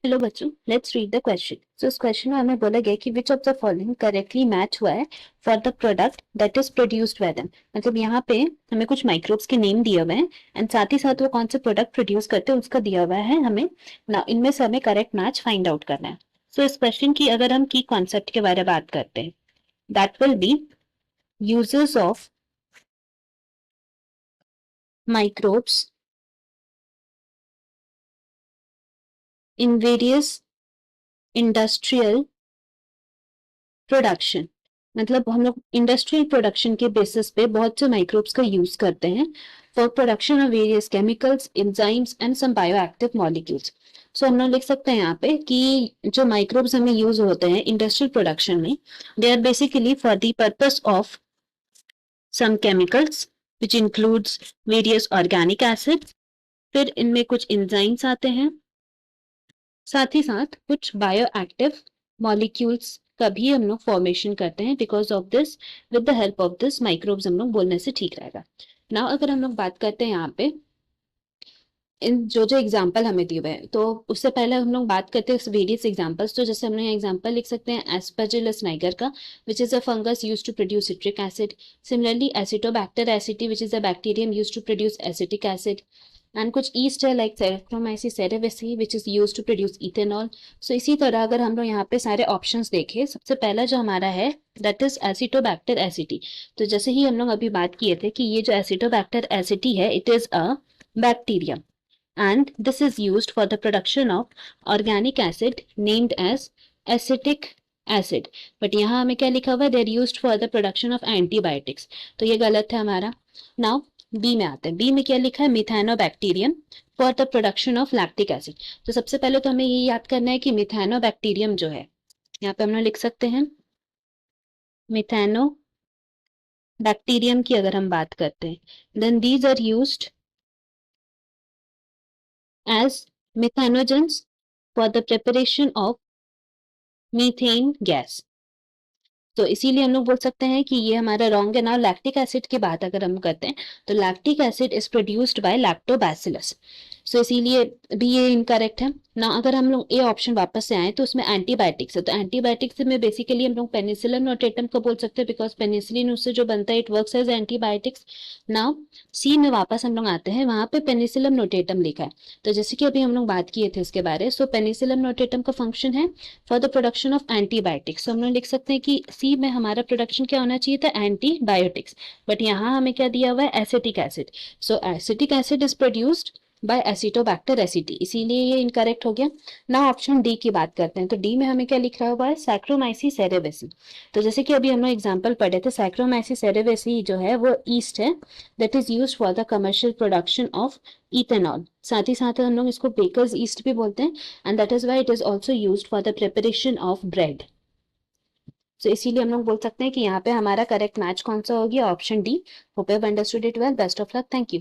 Hello बच्चों, let's read the question. सो इस question में हमें बोला गया कि which of the following correctly match हुआ है for the product that is produced bye them. मतलब यहाँ पे हमें कुछ माइक्रोब्स के नेम दिए हुए हैं एंड साथ ही साथ वो कौन से प्रोडक्ट प्रोड्यूस करते हैं उसका दिया हुआ है हमें ना। इनमें से हमें करेक्ट मैच फाइंड आउट करना है। सो इस क्वेश्चन की अगर हम की कॉन्सेप्ट के बारे में बात करते हैं, that will be uses of microbes in various industrial production. मतलब हम लोग इंडस्ट्रियल प्रोडक्शन के बेसिस पे बहुत से माइक्रोब्स का यूज करते हैं for production of various chemicals, enzymes and some bioactive molecules. So हम लोग लिख सकते हैं यहाँ पे कि जो माइक्रोब्स हमें यूज होते हैं इंडस्ट्रियल प्रोडक्शन में, they are basically for the purpose of some chemicals which includes various organic acids. फिर इनमें कुछ एंजाइम्स आते हैं, साथ ही साथ कुछ बायोएक्टिव मॉलिक्यूल्स का भी हम लोग फॉर्मेशन करते हैं because of this, with the help of this microbes हम लोग बोलने से ठीक रहेगा। नाउ अगर हम लोग बात करते हैं यहाँ पे इन जो जो एग्जाम्पल हमें दिए हुए हैं, तो उससे पहले हम लोग बात करते हैं वेरियस एग्जाम्पल्स। तो जैसे हमने एग्जाम्पल लिख सकते हैं एस्परजिलस नाइगर का, which is a fungus use to produce citric acid. Similarly Acetobacter aceti, which is a bacterium use to produce acetic acid. And कुछ ईस्ट है like Saccharomyces cerevisiae which is use to produce ethanol. So इसी तरह अगर हम लोग यहाँ पे सारे ऑप्शंस देखें, सबसे पहला जो हमारा है दैट इज एसिटोबैक्टर एसिटी। तो जैसे ही हम लोग अभी बात किए थे कि ये जो एसिटोबैक्टर एसिटी है, it is a bacterium and this is used for the production of organic acid named as acetic acid. but यहाँ हमें क्या लिखा हुआ है, they are used for the production of antibiotics। तो ये गलत है हमारा। now बी में आते हैं। बी में क्या लिखा है, Methanobacterium for the production of lactic acid. तो सबसे पहले तो हमें ये याद करना है कि मिथानोबैक्टीरियम जो है, यहाँ पे हम लोग लिख सकते हैं मिथानोबैक्टीरियम की अगर हम बात करते हैं, then these are used as methanogens for the preparation of methane gas. तो इसीलिए हम लोग बोल सकते हैं कि ये हमारा रॉन्ग है। ना लैक्टिक एसिड की बात अगर हम करते हैं तो lactic acid is produced by Lactobacillus. So इसीलिए भी ये इनकरेक्ट है ना। अगर हम लोग ये ऑप्शन वापस से आए तो उसमें एंटीबायोटिक्स है, तो एंटीबायोटिक्स में बेसिकली हम लोग पेनिसिलिन नोटेटम को बोल सकते हैं बिकॉज पेनिसिलिन उससे जो बनता है it works as antibiotics. Now C में वापस हम लोग आते हैं, वहां पे पेनिसिलिन नोटेटम लिखा है। तो जैसे कि अभी हम लोग बात किए थे इसके बारे, सो पेनिसिलिन नोटेटम का फंक्शन है for the production of antibiotics. तो हम लोग लिख सकते हैं कि सी में हमारा प्रोडक्शन क्या होना चाहिए था, एंटीबायोटिक्स। बट यहाँ हमें क्या दिया हुआ है, acetic acid. So acetic acid is produced by Acetobacter aceti, इसीलिए ये इनकरेक्ट हो गया ना। ऑप्शन डी की बात करते हैं, तो डी में हमें क्या लिख रहा हुआ है, सैक्रोमाइसी सेरेवेसी। तो जैसे कि अभी हम लोग एग्जांपल पढ़े थे, सैक्रोमाइसी सेरेवेसी जो है वो ईस्ट है that is used for the commercial production of ethanol. साथ ही साथ हम लोग इसको बेकर्स ईस्ट भी बोलते हैं and that is why it is also used for the preparation of bread. तो इसीलिए हम लोग बोल सकते हैं कि यहाँ पे हमारा करेक्ट मैच कौन सा होगी, option D. Hope you have understood it well. Best of luck, thank you.